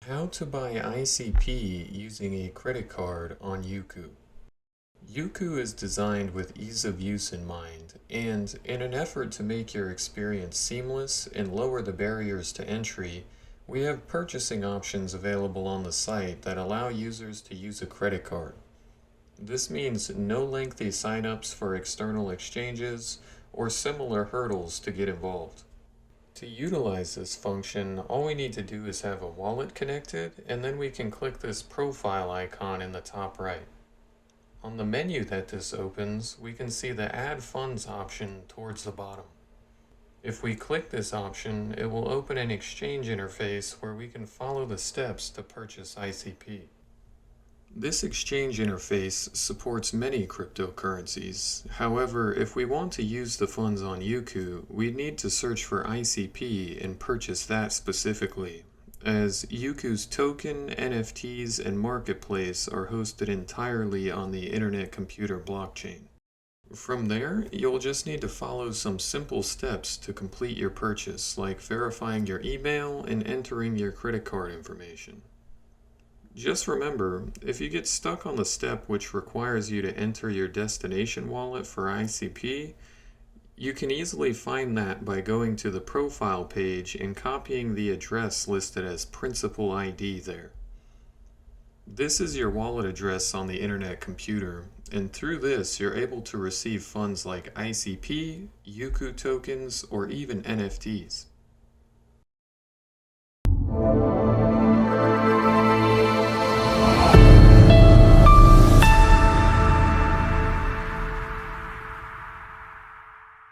How to buy ICP using a credit card on Yuku. Yuku is designed with ease of use in mind, and in an effort to make your experience seamless and lower the barriers to entry, we have purchasing options available on the site that allow users to use a credit card. This means no lengthy sign-ups for external exchanges or similar hurdles to get involved. To utilize this function, all we need to do is have a wallet connected, and then we can click this profile icon in the top right. On the menu that this opens, we can see the Add Funds option towards the bottom. If we click this option, it will open an exchange interface where we can follow the steps to purchase ICP. This exchange interface supports many cryptocurrencies. However, if we want to use the funds on Yuku, we need to search for ICP and purchase that specifically, as Yuku's token, NFTs, and marketplace are hosted entirely on the Internet Computer blockchain. From there, you'll just need to follow some simple steps to complete your purchase, like verifying your email and entering your credit card information. Just remember, if you get stuck on the step which requires you to enter your destination wallet for ICP, you can easily find that by going to the profile page and copying the address listed as principal ID there. This is your wallet address on the Internet Computer, and through this you're able to receive funds like ICP, Yuku tokens, or even NFTs.